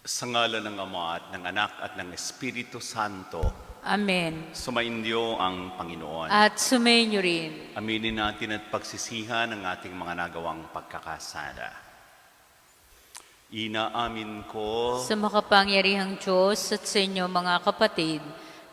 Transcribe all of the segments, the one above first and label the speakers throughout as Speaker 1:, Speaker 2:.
Speaker 1: Sa ngalan ng Ama at ng Anak at ng Espiritu Santo,
Speaker 2: Amen.
Speaker 1: sumainyo ang Panginoon.
Speaker 2: At sumainyo rin.
Speaker 1: Aminin natin at pagsisihan ang ating mga nagawang pagkakasala. Inaamin ko
Speaker 2: Sa makapangyarihang Diyos at sa inyo mga kapatid,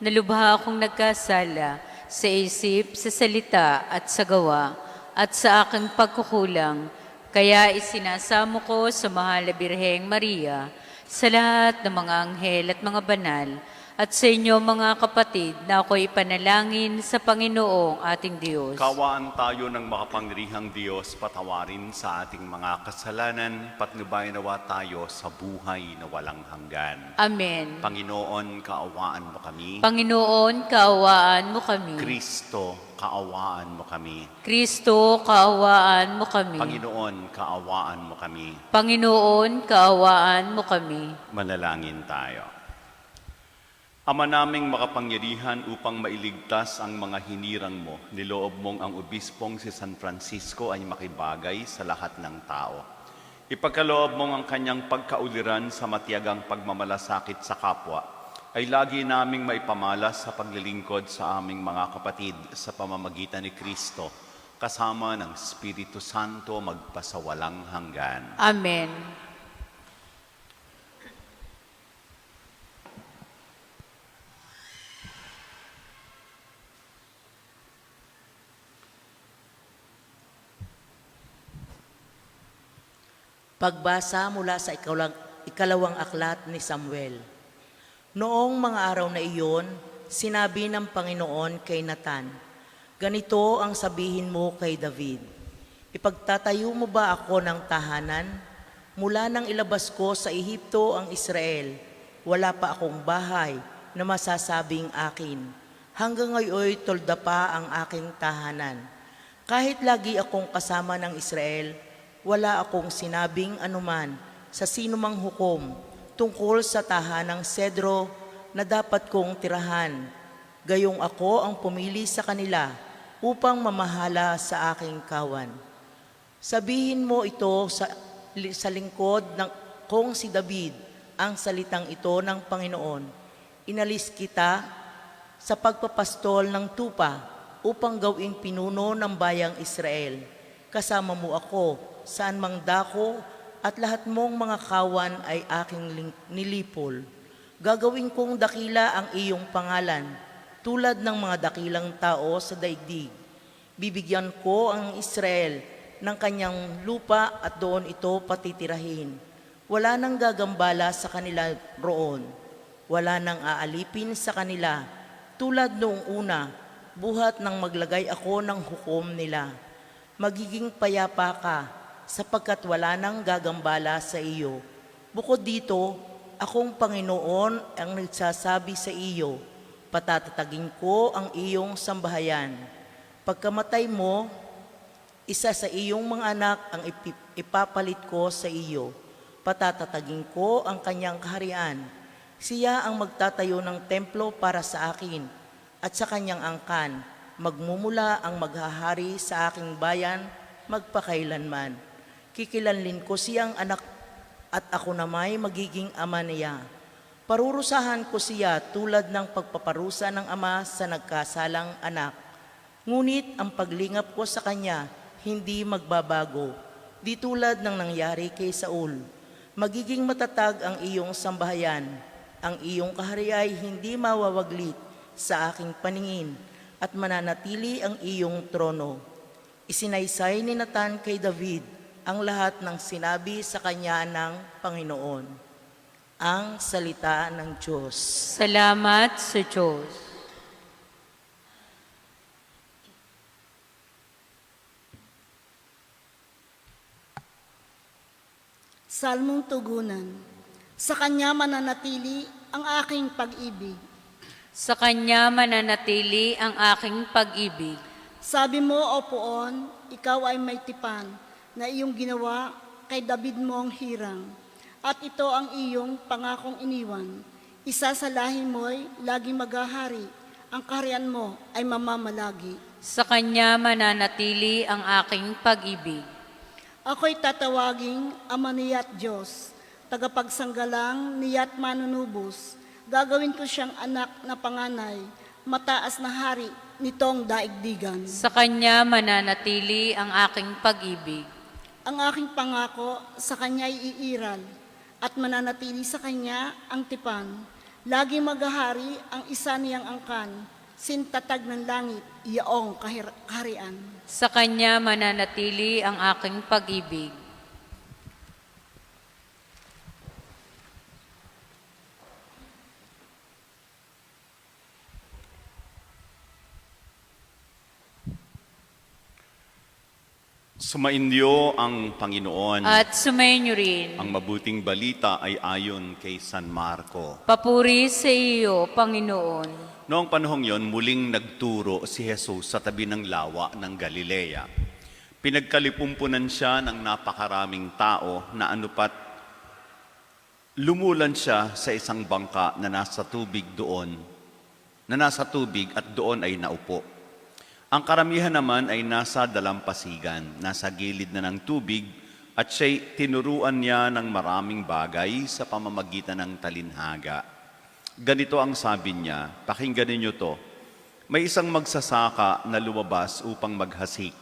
Speaker 2: na lubha akong nagkasala sa isip, sa salita at sa gawa, at sa aking pagkukulang. Kaya isinasamo ko sa mahal na Birheng Maria, sa lahat ng mga anghel at mga banal, at sa inyo mga kapatid na ako'y ipanalangin sa Panginoong ating Diyos.
Speaker 1: kawaan tayo ng makapangyarihang Diyos, patawarin sa ating mga kasalanan, patnubayan nawa tayo sa buhay na walang hanggan.
Speaker 2: Amen.
Speaker 1: Panginoon, kaawaan mo kami.
Speaker 2: Panginoon, kaawaan mo kami.
Speaker 1: Kristo, kaawaan mo kami.
Speaker 2: Kristo, kaawaan mo kami.
Speaker 1: Panginoon, kaawaan mo kami.
Speaker 2: Panginoon, kaawaan mo kami.
Speaker 1: Manalangin tayo. Ama naming makapangyarihan, upang mailigtas ang mga hinirang mo, niloob mong ang obispong si San Francisco ay makibagay sa lahat ng tao. Ipagkaloob mong ang kanyang pagkauliran sa matiyagang pagmamalasakit sa kapwa, ay lagi naming maipamalas sa paglilingkod sa aming mga kapatid sa pamamagitan ni Kristo, kasama ng Espiritu Santo magpasawalang hanggan.
Speaker 2: Amen.
Speaker 3: Pagbasa mula sa ikalawang aklat ni Samuel. Noong mga araw na iyon, sinabi ng Panginoon kay Nathan, "Ganito ang sabihin mo kay David, ipagtatayo mo ba ako ng tahanan? Mula nang ilabas ko sa Ehipto ang Israel, wala pa akong bahay na masasabing akin. Hanggang ngayon tolda pa ang aking tahanan. Kahit lagi akong kasama ng Israel, wala akong sinabing anuman sa sinumang hukom tungkol sa tahanang Sedro na dapat kong tirahan. Gayong ako ang pumili sa kanila upang mamahala sa aking kawan. Sabihin mo ito sa lingkod ng kong si David, ang salitang ito ng Panginoon. Inalis kita sa pagpapastol ng tupa upang gawing pinuno ng bayang Israel. Kasama mo ako saan mang dako, at lahat mong mga kawan ay aking nilipol. Gagawin kong dakila ang iyong pangalan, tulad ng mga dakilang tao sa daigdig. Bibigyan ko ang Israel ng kanyang lupa at doon ito patitirahin. Wala nang gagambala sa kanila roon. Wala nang aalipin sa kanila, tulad noong una, buhat nang maglagay ako ng hukom nila. Magiging payapa ka, sapagkat wala nang gagambala sa iyo. Bukod dito, akong Panginoon ang nagsasabi sa iyo, patatatagin ko ang iyong sambahayan. Pagkamatay mo, isa sa iyong mga anak ang ipapalit ko sa iyo. Patatatagin ko ang kanyang kaharian. Siya ang magtatayo ng templo para sa akin, at sa kanyang angkan, magmumula ang maghahari sa aking bayan magpakailanman. Kikilanlin ko siyang anak at ako na may magiging ama niya. Parurusahan ko siya tulad ng pagpaparusa ng ama sa nagkasalang anak. Ngunit ang paglingap ko sa kanya hindi magbabago, di tulad ng nangyari kay Saul. Magiging matatag ang iyong sambahayan. Ang iyong kaharian ay hindi mawawaglit sa aking paningin at mananatili ang iyong trono. Isinaysay ni Nathan kay David ang lahat ng sinabi sa kanya ng Panginoon. Ang salita ng Diyos.
Speaker 2: Salamat sa Diyos.
Speaker 4: Salmong tugunan. Sa Kanya mananatili ang aking pag-ibig.
Speaker 2: Sa Kanya mananatili ang aking pag-ibig.
Speaker 4: Sabi mo, O Poon, ikaw ay may tipan na iyong ginawa kay David mong hirang. At ito ang iyong pangakong iniwan. Isa sa lahi mo'y laging maghahari. Ang kaharian mo ay mamamalagi.
Speaker 2: Sa Kanya mananatili ang aking pag-ibig.
Speaker 4: Ako'y tatawaging Ama niya't Diyos. tagapagsanggalang niya't manunubos. Gagawin ko siyang anak na panganay, mataas na hari nitong daigdigan.
Speaker 2: Sa kanya mananatili ang aking pag-ibig.
Speaker 4: Ang aking pangako sa kanya'y iiral, at mananatili sa kanya ang tipan. Lagi maghahari ang isa niyang angkan, sintatag ng langit, iyaong kaharian.
Speaker 2: Sa kanya mananatili ang aking pag-ibig.
Speaker 1: Sumainyo ang Panginoon.
Speaker 2: At sumainyo rin.
Speaker 1: Ang mabuting balita ay ayon kay San Marco.
Speaker 2: Papuri sa iyo, Panginoon.
Speaker 1: Noong panahong yon, muling nagturo si Jesus sa tabi ng lawa ng Galilea. Pinagkalipumpunan siya ng napakaraming tao na anupat lumulan siya sa isang bangka na nasa tubig at doon ay naupo. Ang karamihan naman ay nasa dalampasigan, nasa gilid na ng tubig, at siya'y tinuruan niya ng maraming bagay sa pamamagitan ng talinhaga. Ganito ang sabi niya, pakinggan ninyo to. May isang magsasaka na lumabas upang maghasik.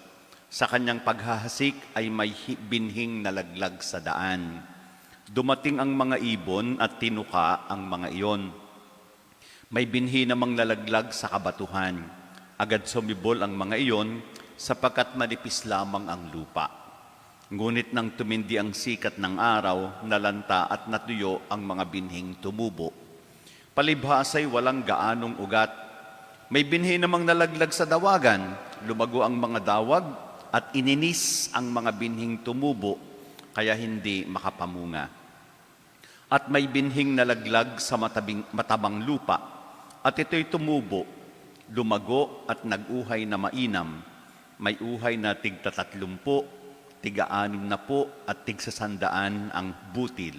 Speaker 1: Sa kanyang paghahasik ay may binhing nalaglag sa daan. Dumating ang mga ibon at tinuka ang mga iyon. May binhi namang nalaglag sa kabatuhan. Agad sumibol ang mga iyon sapagkat manipis lamang ang lupa. Ngunit nang tumindi ang sikat ng araw, nalanta at natuyo ang mga binhing tumubo. Palibhasa'y walang gaanong ugat. May binhi namang nalaglag sa dawagan, lumago ang mga dawag at ininis ang mga binhing tumubo, kaya hindi makapamunga. At may binhing nalaglag sa matabang lupa, at ito'y tumubo, lumago at nag-uhay na mainam. May uhay na tig-30, tig-60 at tig-100 ang butil.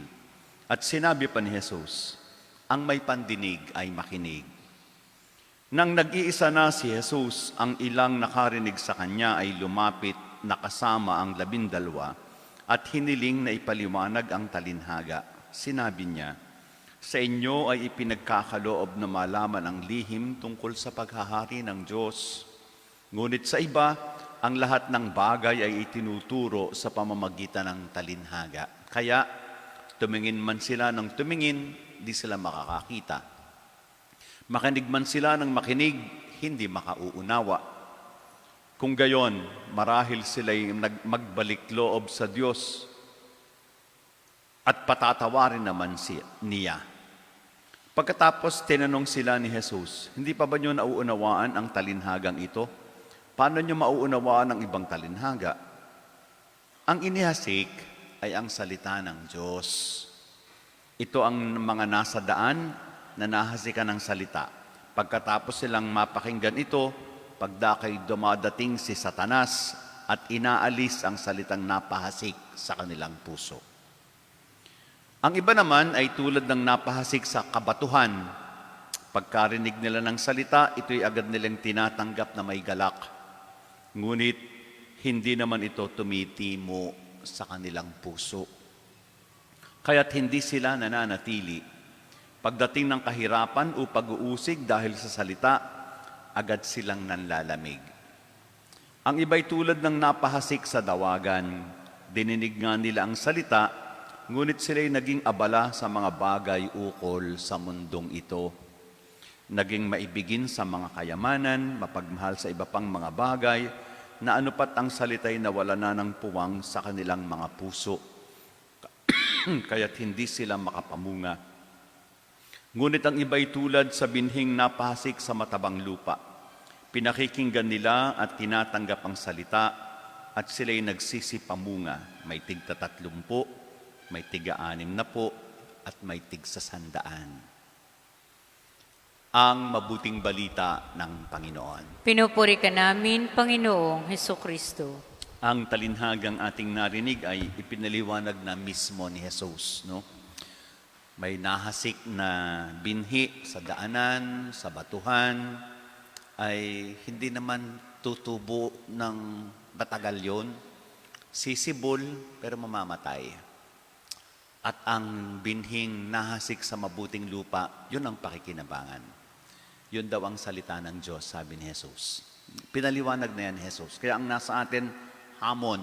Speaker 1: At sinabi pa ni Jesus, ang may pandinig ay makinig. Nang nag-iisa na si Jesus, ang ilang nakarinig sa kanya ay lumapit na kasama ang 12 at hiniling na ipaliwanag ang talinhaga. Sinabi niya, sa inyo ay ipinagkakaloob na malaman ang lihim tungkol sa paghahari ng Diyos. Ngunit sa iba, ang lahat ng bagay ay itinuturo sa pamamagitan ng talinhaga. Kaya, tumingin man sila ng tumingin, di sila makakakita. Makinig man sila ng makinig, hindi makauunawa. Kung gayon, marahil sila'y magbalik loob sa Diyos at patatawarin naman niya. Pagkatapos tinanong sila ni Jesus, hindi pa ba niyo nauunawaan ang talinhagang ito? Paano niyo mauunawaan ang ibang talinhaga? Ang inihasik ay ang salita ng Diyos. Ito ang mga nasa daan na nahasikan ng salita. Pagkatapos silang mapakinggan ito, pagdakay dumadating si Satanas at inaalis ang salitang napahasik sa kanilang puso. Ang iba naman ay tulad ng napahasik sa kabatuhan. Pagkarinig nila ng salita, ito'y agad nilang tinatanggap na may galak. Ngunit, hindi naman ito tumitimo sa kanilang puso. Kaya't hindi sila nananatili. Pagdating ng kahirapan o pag-uusig dahil sa salita, agad silang nanlalamig. Ang iba'y tulad ng napahasik sa dawagan. Dininig nga nila ang salita, ngunit sila'y naging abala sa mga bagay ukol sa mundong ito. Naging maibigin sa mga kayamanan, mapagmahal sa iba pang mga bagay, na anupat ang salita'y nawala na ng puwang sa kanilang mga puso. Kaya't hindi sila makapamunga. Ngunit ang iba'y tulad sa binhing napahasik sa matabang lupa. Pinakikinggan nila at tinatanggap ang salita, at sila'y nagsisipamunga. May tig-30, may tig-60 at may tig-100. Ang mabuting balita ng Panginoon.
Speaker 2: Pinupuri ka namin, Panginoong Hesukristo.
Speaker 1: Ang talinhagang ating narinig ay ipinaliwanag na mismo ni Jesus, no? May nahasik na binhi sa daanan, sa batuhan, ay hindi naman tutubo ng matagal yun. Sisibol, pero mamamatay. at ang binhing nahasik sa mabuting lupa, yun ang pakikinabangan. Yun daw ang salita ng Diyos, sabi ni Jesus. Pinaliwanag na yan ni Jesus. Kaya ang nasa atin, hamon.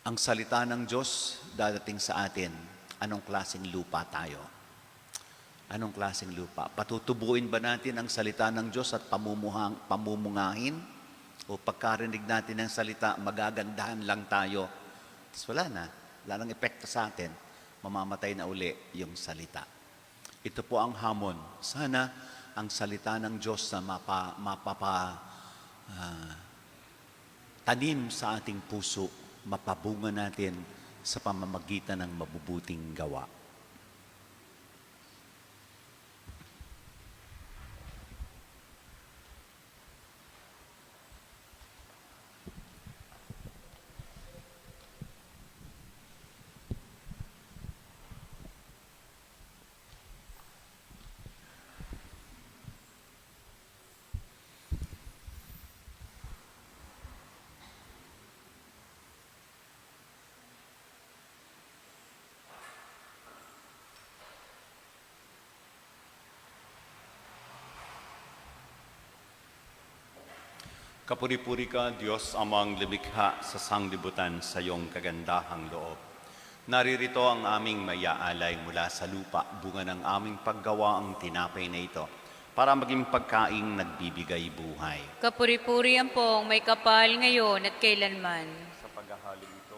Speaker 1: Ang salita ng Diyos dadating sa atin, anong klaseng lupa tayo? Anong klaseng lupa? Patutubuin ba natin ang salita ng Diyos at pamumungahin? O pagkarinig natin ng salita, magagandahan lang tayo? Tapos wala na. Wala nang epekto sa atin. Mamamatay na uli yung salita. Ito po ang hamon. Sana ang salita ng Diyos na tanim sa ating puso, mapabunga natin sa pamamagitan ng mabubuting gawa. Kapuri-puri ka, Diyos amang lumikha sa sanglibutan sa iyong kagandahang loob. Naririto ang aming mayaalay mula sa lupa, bunga ng aming paggawa ang tinapay na ito, para maging pagkaing nagbibigay buhay.
Speaker 2: Kapuri-puri ang pong may kapal ngayon at kailanman.
Speaker 1: Sa paghahalo ito,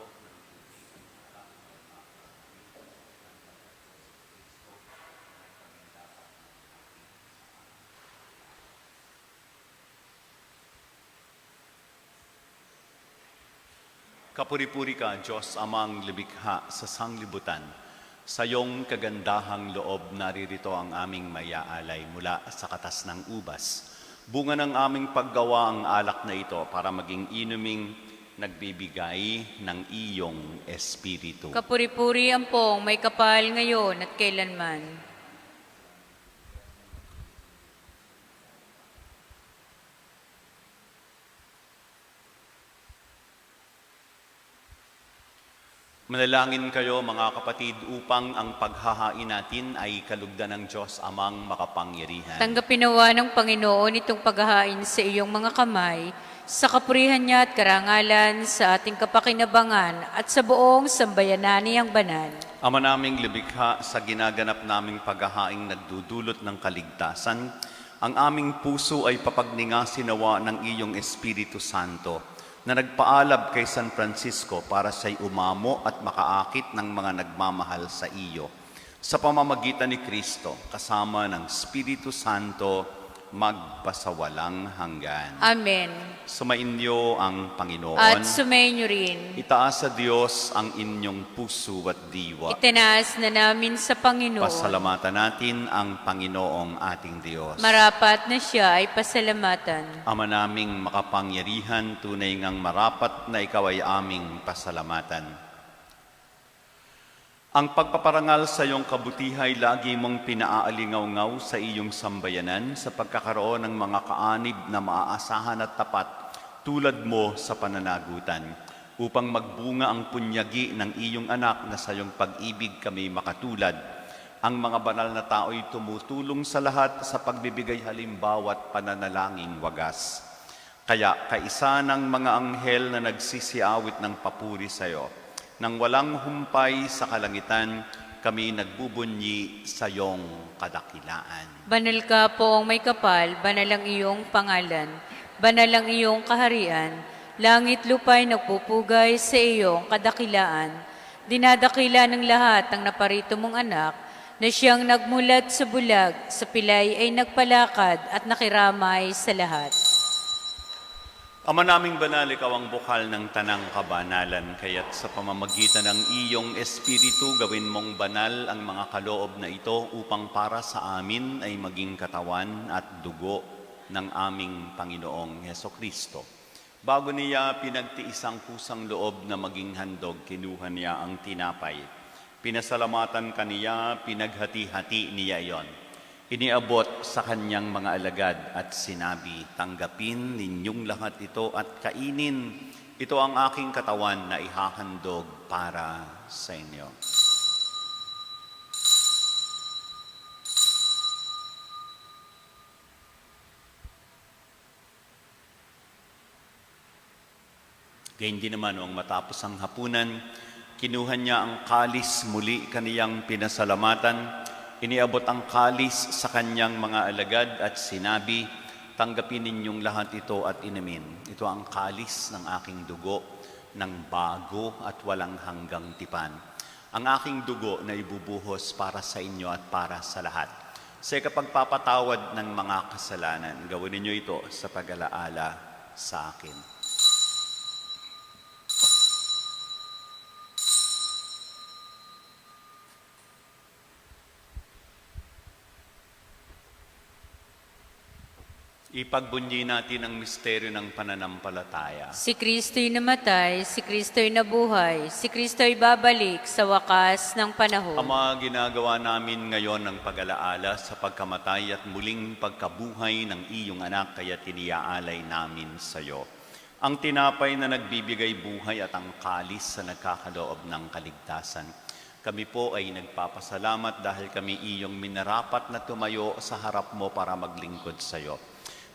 Speaker 1: kapuri-puri ka, Diyos amang lumikha sa sanglibutan. Sa iyong kagandahang loob, naririto ang aming mayaalay mula sa katas ng ubas. Bunga ng aming paggawa ang alak na ito para maging inuming nagbibigay ng iyong espiritu.
Speaker 2: Kapuri-puri ang pong may kapal ngayon at kailanman.
Speaker 1: Manalangin kayo mga kapatid upang ang paghahain natin ay kalugdan ng Diyos amang makapangyarihan.
Speaker 2: Tanggapin nawa ng Panginoon itong paghahain sa iyong mga kamay, sa kapurihan niya at karangalan, sa ating kapakinabangan at sa buong sambayanani ang banal.
Speaker 1: Ama naming libikha, sa ginaganap naming paghahaing nagdudulot ng kaligtasan, ang aming puso ay papagningasin nawa ng iyong Espiritu Santo, na nagpaalab kay San Francisco para siya'y umamo at makaakit ng mga nagmamahal sa iyo. Sa pamamagitan ni Kristo, kasama ng Espiritu Santo, magpasawalang hanggan.
Speaker 2: Amen.
Speaker 1: Sumainyo ang Panginoon.
Speaker 2: At sumainyo rin.
Speaker 1: Itaas sa Diyos ang inyong puso at diwa.
Speaker 2: Itinaas na namin sa Panginoon.
Speaker 1: Pasalamatan natin ang Panginoong ating Diyos.
Speaker 2: Marapat na siya ay pasalamatan.
Speaker 1: Ama naming makapangyarihan, tunay ngang marapat na ikaw ay aming pasalamatan. Ang pagpaparangal sa iyong kabutihay lagi mong pinaalingaw-ngaw sa iyong sambayanan sa pagkakaroon ng mga kaanib na maaasahan at tapat tulad mo sa pananagutan, upang magbunga ang punyagi ng iyong anak na sa iyong pag-ibig kami makatulad. Ang mga banal na tao'y tumutulong sa lahat sa pagbibigay halimbawa at pananalangin wagas. Kaya kaisa ng mga anghel na nagsisiawit ng papuri sa iyo, nang walang humpay sa kalangitan, kami nagbubunyi sa iyong kadakilaan.
Speaker 2: Banal ka poong may kapal, banal ang iyong pangalan, banal ang iyong kaharian, langit lupa'y nagpupugay sa iyong kadakilaan. Dinadakila ng lahat ang naparito mong anak, na siyang nagmulat sa bulag, sa pilay ay nagpalakad at nakiramay sa lahat.
Speaker 1: Ama naming banal, ikaw ang bukal ng tanang kabanalan, kaya't sa pamamagitan ng iyong Espiritu, gawin mong banal ang mga kaloob na ito upang para sa amin ay maging katawan at dugo ng aming Panginoong Hesukristo. Bago niya pinagtiis ang kusang loob na maging handog, kinuha niya ang tinapay. Pinasalamatan kaniya, pinaghati-hati niya iyon. Iniabot sa kanyang mga alagad at sinabi, tanggapin ninyong lahat ito at kainin. Ito ang aking katawan na ihahandog para sa inyo. Gayun din naman, noong matapos ang hapunan, kinuha niya ang kalis, muli kaniyang pinasalamatan, iniabot ang kalis sa kanyang mga alagad at sinabi, tanggapin ninyong lahat ito at inumin. Ito ang kalis ng aking dugo, ng bago at walang hanggang tipan. Ang aking dugo na ibubuhos para sa inyo at para sa lahat. Sa kapagpapatawad ng mga kasalanan, gawin ninyo ito sa pag-alaala sa akin. Ipagbunyi natin ang misteryo ng pananampalataya.
Speaker 2: Si Kristo'y namatay, si Kristo'y nabuhay, si Kristo'y babalik sa wakas ng panahon.
Speaker 1: Ama, ginagawa namin ngayon ang pag-alaala sa pagkamatay at muling pagkabuhay ng iyong anak, kaya tiniaalay namin sa iyo. Ang tinapay na nagbibigay buhay at ang kalis na nagkakaloob ng kaligtasan. Kami po ay nagpapasalamat dahil kami iyong minarapat na tumayo sa harap mo para maglingkod sa iyo.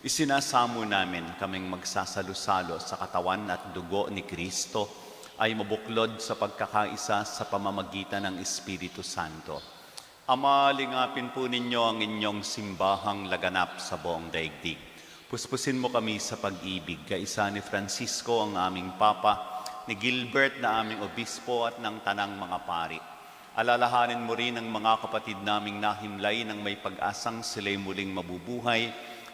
Speaker 1: Isinasamo namin kaming magsasalo-salo sa katawan at dugo ni Kristo ay mabuklod sa pagkakaisa sa pamamagitan ng Espiritu Santo. Ama, lingapin po ninyo ang inyong simbahang laganap sa buong daigdig. Puspusin mo kami sa pag-ibig, kaisa ni Francisco ang aming Papa, ni Gilbert na aming obispo at ng tanang mga pari. Alalahanin mo rin ang mga kapatid naming nahimlay ng may pag-asang sila'y muling mabubuhay.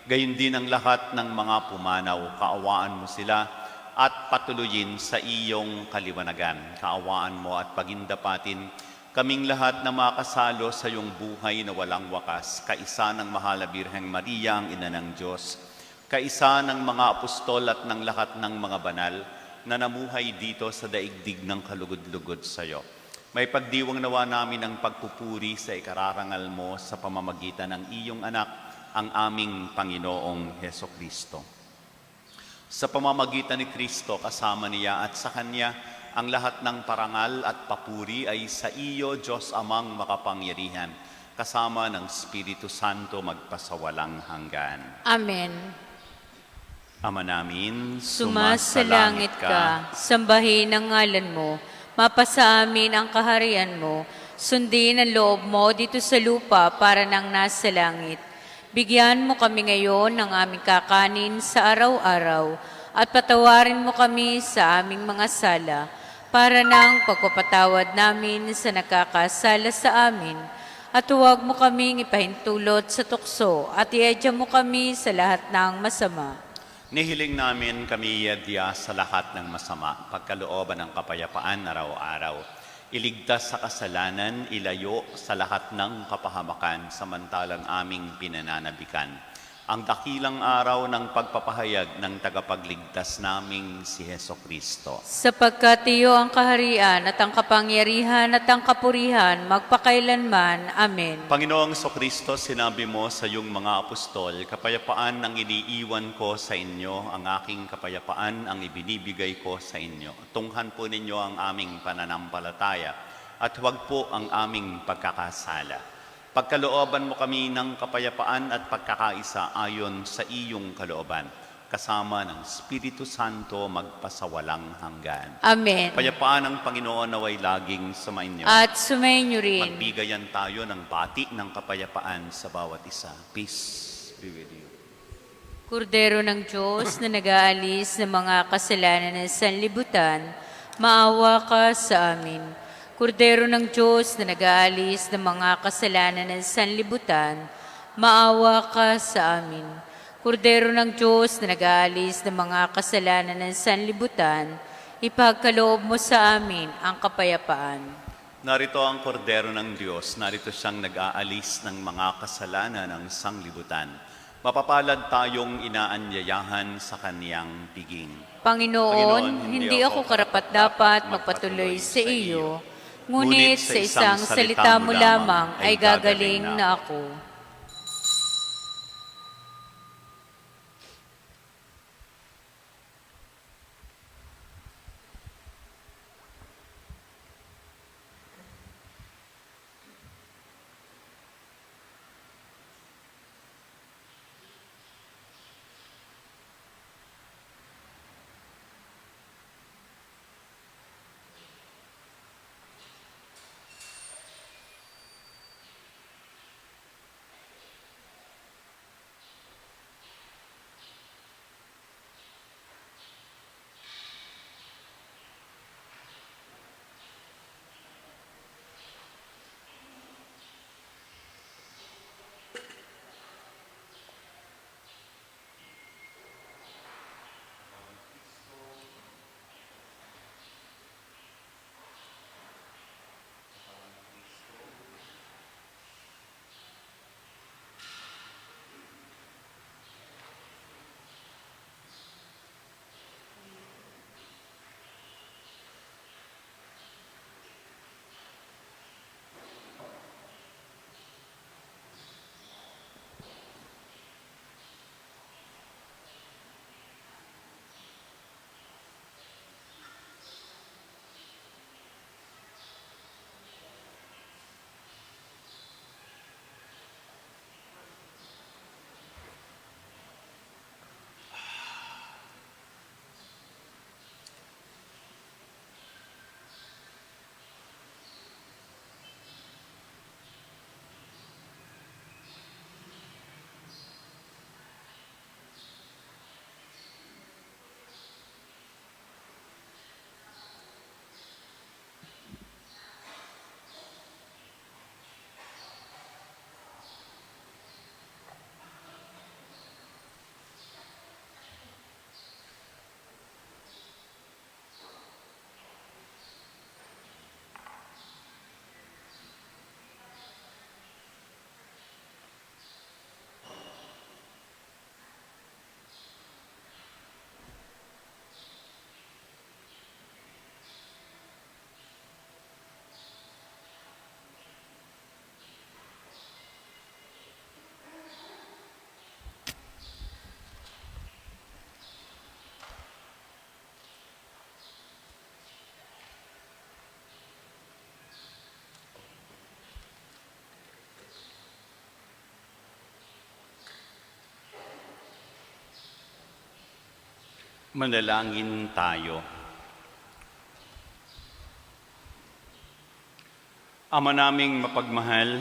Speaker 1: Gayon din ang lahat ng mga pumanaw, kaawaan mo sila at patuloyin sa iyong kaliwanagan. Kaawaan mo at pagindapatin kaming lahat na makasalo sa iyong buhay na walang wakas, kaisa ng Mahal na Birheng Maria, ang Ina ng Diyos, kaisa ng mga apostol at ng lahat ng mga banal na namuhay dito sa daigdig ng kalugod-lugod sa iyo. May pagdiwang nawa namin ang pagpupuri sa ikararangal mo sa pamamagitan ng iyong anak, ang aming Panginoong Hesukristo. Sa pamamagitan ni Kristo, kasama niya at sa Kanya, ang lahat ng parangal at papuri ay sa iyo, Diyos Amang makapangyarihan, kasama ng Espiritu Santo magpasawalang hanggan.
Speaker 2: Amen.
Speaker 1: Ama namin,
Speaker 2: Sumasalangit ka, sambahin ang ngalan mo, mapasa amin ang kaharian mo, sundin ang loob mo dito sa lupa para nang nasa langit. Bigyan mo kami ngayon ng aming kakanin sa araw-araw at patawarin mo kami sa aming mga sala para ng pagpapatawad namin sa nakakasala sa amin. At huwag mo kaming ipahintulot sa tukso at iedya mo kami sa lahat ng masama.
Speaker 1: Nihiling namin kami iadya sa lahat ng masama, pagkalooban ng kapayapaan araw-araw. Iligtas sa kasalanan, ilayo sa lahat ng kapahamakan, samantalang aming pinananabikan. Ang dakilang araw ng pagpapahayag ng tagapagligtas naming si Hesukristo.
Speaker 2: Sapagkat iyo ang kaharian at ang kapangyarihan at ang kapurihan magpakailanman. Amen.
Speaker 1: Panginoong Hesukristo, sinabi mo sa iyong mga apostol, kapayapaan ang iniiwan ko sa inyo, ang aking kapayapaan ang ibinibigay ko sa inyo. Tunghan po ninyo ang aming pananampalataya at huwag po ang aming pagkakasala. Pagkalooban mo kami ng kapayapaan at pagkakaisa ayon sa iyong kalooban, kasama ng Espiritu Santo magpasawalang hanggan.
Speaker 2: Amen.
Speaker 1: Kapayapaan ng Panginoon naway laging sumainyo.
Speaker 2: At sumainyo rin.
Speaker 1: Magbigayan tayo ng bati ng kapayapaan sa bawat isa. Peace be with you.
Speaker 2: Kordero ng Diyos na nag-aalis ng mga kasalanan ng sanlibutan, maawa ka sa amin. Kordero ng Diyos na nag-aalis ng mga kasalanan ng sanlibutan, maawa ka sa amin. Kordero ng Diyos na nag-aalis ng mga kasalanan ng sanlibutan, ipagkaloob mo sa amin ang kapayapaan.
Speaker 1: Narito ang kordero ng Diyos, narito siyang nag-aalis ng mga kasalanan ng sanglibutan. Mapapalad tayong inaanyayahan sa kaniyang piging.
Speaker 2: Panginoon, hindi ako karapat-dapat magpatuloy sa iyo, ngunit sa isang salita mo lamang ay gagaling na ako.
Speaker 1: Manalangin tayo. Ama naming mapagmahal,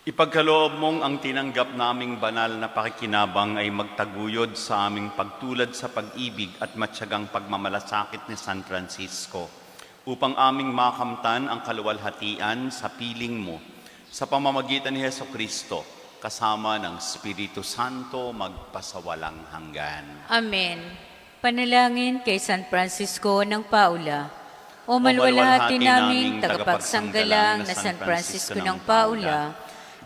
Speaker 1: ipagkaloob mong ang tinanggap naming banal na pakikinabang ay magtaguyod sa aming pagtulad sa pag-ibig at matyagang pagmamalasakit ni San Francisco upang aming makamtan ang kaluwalhatian sa piling mo sa pamamagitan ni Hesukristo kasama ng Espiritu Santo magpasawalang hanggan.
Speaker 2: Amen. Panalangin kay San Francisco ng Paula. O malwalhati naming tagapagsanggalang na San Francisco ng Paula,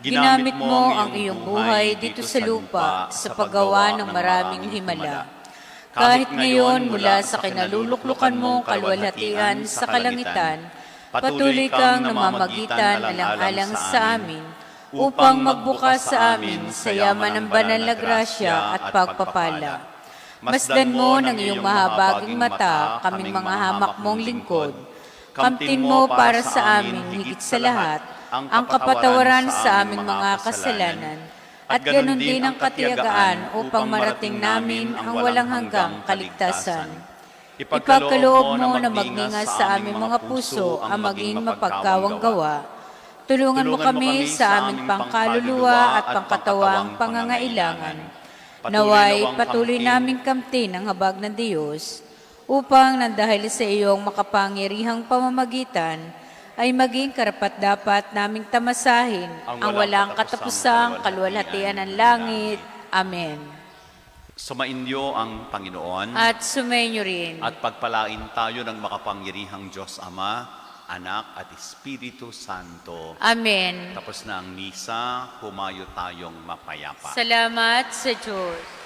Speaker 2: ginamit mo ang iyong buhay dito sa lupa sa paggawa ng maraming himala. Kahit ngayon mula sa kinaluluklukan mong kaluwalhatian sa kalangitan, patuloy kang namamagitan alang-alang sa amin upang magbukas sa amin sa yaman ng banal na grasya at pagpapala. Masdan mo ng iyong mahabaging mata kaming mga hamak mong lingkod. Kamtin mo para sa amin higit sa lahat ang kapatawaran sa aming mga kasalanan at ganun din ang katiyagaan upang marating namin ang walang hanggang kaligtasan. Ipagkaloob mo na magningas sa aming mga puso ang maging mapagkawang gawa. Tulungan mo kami sa aming pangkaluluwa at pangkatawang pangangailangan. Naway patuloy naming kamtin ang habag ng Diyos upang nang dahil sa iyong makapangyarihang pamamagitan ay maging karapat-dapat naming tamasahin ang walang katapusang kaluwalhatian ng langit. Amen.
Speaker 1: Sumainyo ang Panginoon
Speaker 2: At sumainyo rin.
Speaker 1: at pagpalain tayo ng makapangyarihang Diyos Ama, Anak at Espiritu Santo.
Speaker 2: Amen.
Speaker 1: Tapos na ang misa, humayo tayong mapayapa.
Speaker 2: Salamat sa Diyos.